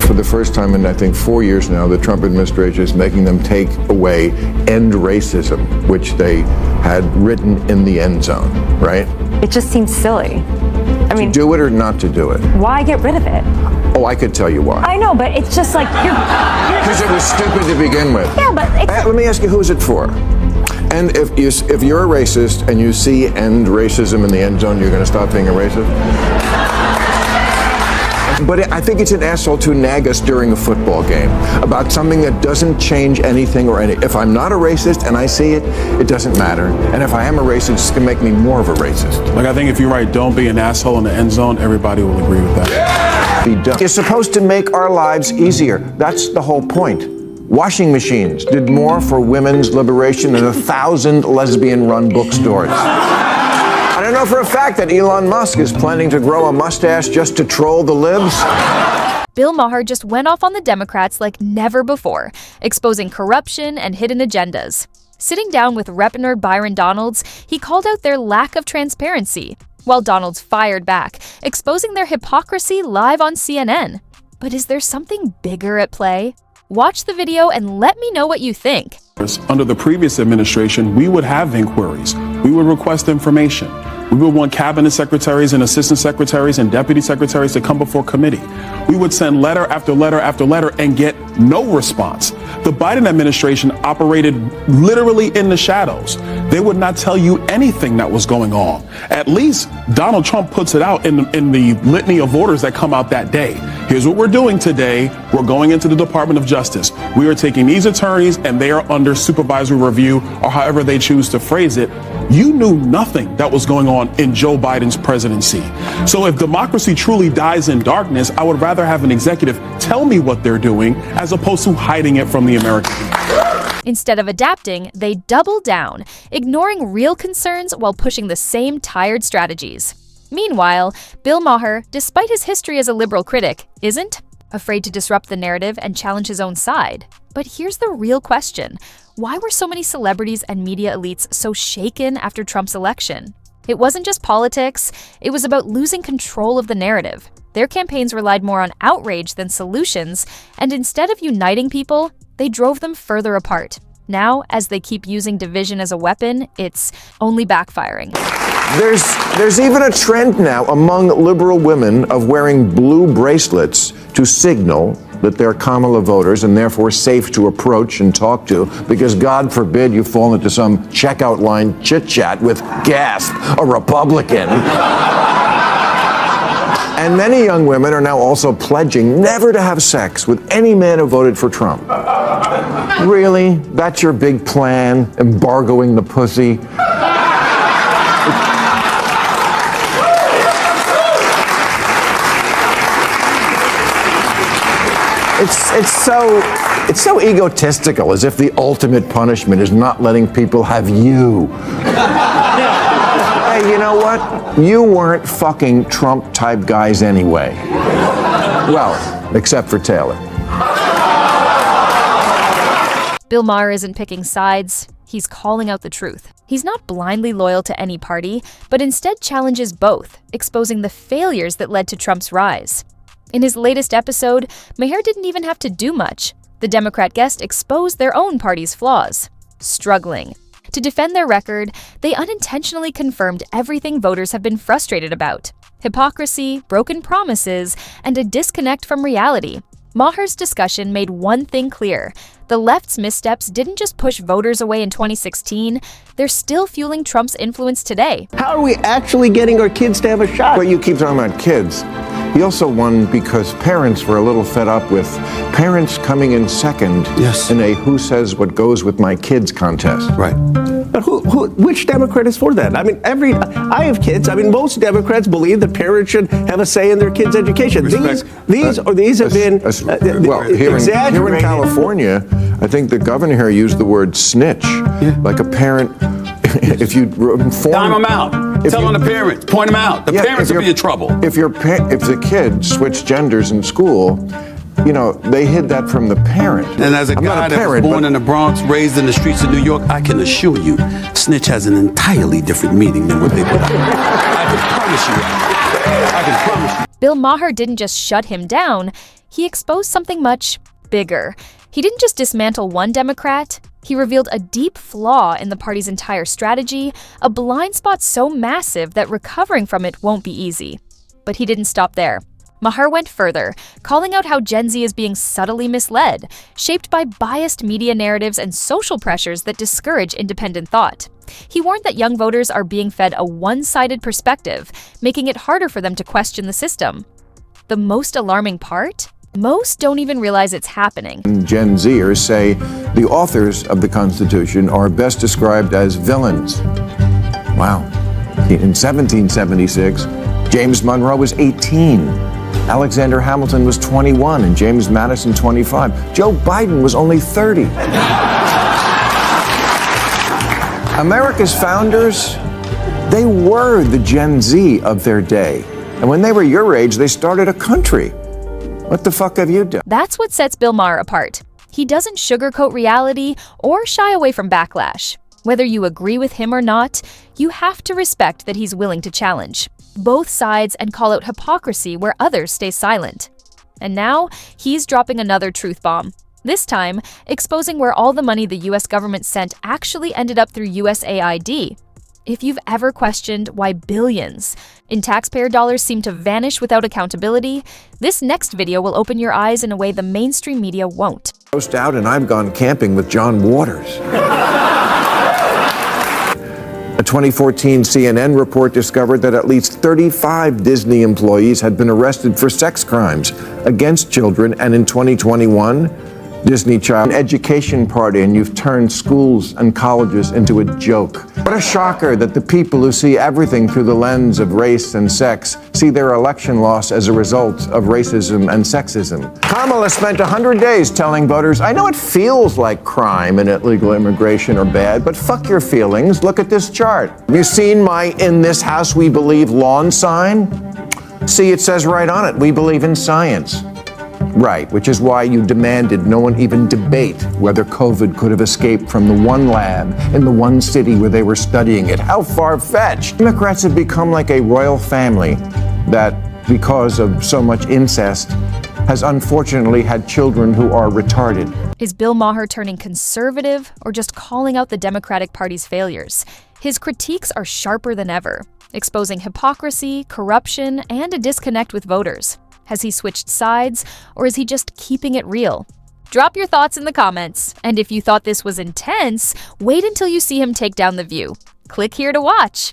For the first time in, I think, 4 years now, the Trump administration is making them take away end racism, which they had written in the end zone, right? It just seems silly. I mean, to do it or not to do it? Why get rid of it? Oh, I could tell you why. I know, but it's just like you're because it was stupid to begin with. Yeah, but let me ask you, who's it for? And if you're a racist and you see end racism in the end zone, you're going to stop being a racist? But I think it's an asshole to nag us during a football game about something that doesn't change anything or any. If I'm not a racist and I see it, it doesn't matter. And if I am a racist, it's going to make me more of a racist. Like, I think if you're right, don't be an asshole in the end zone, everybody will agree with that. It's supposed to make our lives easier. That's the whole point. Washing machines did more for women's liberation than 1,000 lesbian-run bookstores. I don't know for a fact that Elon Musk is planning to grow a mustache just to troll the libs. Bill Maher just went off on the Democrats like never before, exposing corruption and hidden agendas. Sitting down with Rep nerd Byron Donalds, he called out their lack of transparency, while Donalds fired back, exposing their hypocrisy live on CNN. But is there something bigger at play? Watch the video and let me know what you think. Under the previous administration, we would have inquiries. We would request information. We would want cabinet secretaries and assistant secretaries and deputy secretaries to come before committee. We would send letter after letter after letter and get no response. The Biden administration operated literally in the shadows. They would not tell you anything that was going on. At least Donald Trump puts it out in the litany of orders that come out that day. Here's what we're doing today. We're going into the Department of Justice. We are taking these attorneys and they are under supervisory review, or however they choose to phrase it. You knew nothing that was going on in Joe Biden's presidency. So if democracy truly dies in darkness, I would rather have an executive tell me what they're doing as opposed to hiding it from the American people. Instead of adapting, they double down, ignoring real concerns while pushing the same tired strategies. Meanwhile, Bill Maher, despite his history as a liberal critic, isn't afraid to disrupt the narrative and challenge his own side. But here's the real question. Why were so many celebrities and media elites so shaken after Trump's election? It wasn't just politics, it was about losing control of the narrative. Their campaigns relied more on outrage than solutions, and instead of uniting people, they drove them further apart. Now, as they keep using division as a weapon, it's only backfiring. There's even a trend now among liberal women of wearing blue bracelets to signal that they're Kamala voters and therefore safe to approach and talk to, because God forbid you fall into some checkout line chit-chat with, gasp, a Republican. And many young women are now also pledging never to have sex with any man who voted for Trump. Really? That's your big plan? Embargoing the pussy? It's so egotistical, as if the ultimate punishment is not letting people have you. Hey, you know what? You weren't fucking Trump-type guys anyway. Well, except for Taylor. Bill Maher isn't picking sides. He's calling out the truth. He's not blindly loyal to any party, but instead challenges both, exposing the failures that led to Trump's rise. In his latest episode, Maher didn't even have to do much. The Democrat guest exposed their own party's flaws. Struggling. To defend their record, they unintentionally confirmed everything voters have been frustrated about: hypocrisy, broken promises, and a disconnect from reality. Maher's discussion made one thing clear. The left's missteps didn't just push voters away in 2016, they're still fueling Trump's influence today. How are we actually getting our kids to have a shot? But you keep talking about kids. He also won because parents were a little fed up with parents coming in second in a who says what goes with my kids contest. Right. But which Democrat is for that? I mean, I have kids. I mean, most Democrats believe that parents should have a say in their kids' education. These have been here in California, I think the governor here used the word snitch, like a parent. If you inform, dime them out. Tell on the parents. Point them out. The parents will be in trouble. If the kids switch genders in school, you know, they hid that from the parent. And as a guy that was born in the Bronx, raised in the streets of New York, I can assure you, snitch has an entirely different meaning than what they put out. I can promise you. Bill Maher didn't just shut him down, he exposed something much bigger. He didn't just dismantle one Democrat, he revealed a deep flaw in the party's entire strategy, a blind spot so massive that recovering from it won't be easy. But he didn't stop there. Maher went further, calling out how Gen Z is being subtly misled, shaped by biased media narratives and social pressures that discourage independent thought. He warned that young voters are being fed a one-sided perspective, making it harder for them to question the system. The most alarming part? Most don't even realize it's happening. Gen Zers say the authors of the Constitution are best described as villains. Wow. In 1776, James Monroe was 18. Alexander Hamilton was 21 and James Madison 25. Joe Biden was only 30. America's founders, they were the Gen Z of their day. And when they were your age, they started a country. What the fuck have you done? That's what sets Bill Maher apart. He doesn't sugarcoat reality or shy away from backlash. Whether you agree with him or not, you have to respect that he's willing to challenge both sides and call out hypocrisy where others stay silent. And now, he's dropping another truth bomb. This time, exposing where all the money the US government sent actually ended up through USAID. If you've ever questioned why billions in taxpayer dollars seem to vanish without accountability, this next video will open your eyes in a way the mainstream media won't. Post out and I've gone camping with John Waters. A 2014 CNN report discovered that at least 35 Disney employees had been arrested for sex crimes against children, and in 2021, Disney Child Education Party, and you've turned schools and colleges into a joke. What a shocker that the people who see everything through the lens of race and sex see their election loss as a result of racism and sexism. Kamala spent 100 days telling voters, I know it feels like crime and illegal immigration are bad, but fuck your feelings. Look at this chart. Have you seen my "In this house we believe" lawn sign? See, it says right on it, we believe in science. Right, which is why you demanded no one even debate whether COVID could have escaped from the one lab in the one city where they were studying it. How far-fetched. Democrats have become like a royal family that, because of so much incest, has unfortunately had children who are retarded. Is Bill Maher turning conservative or just calling out the Democratic Party's failures? His critiques are sharper than ever, exposing hypocrisy, corruption, and a disconnect with voters. Has he switched sides, or is he just keeping it real? Drop your thoughts in the comments, and if you thought this was intense, wait until you see him take down The View. Click here to watch.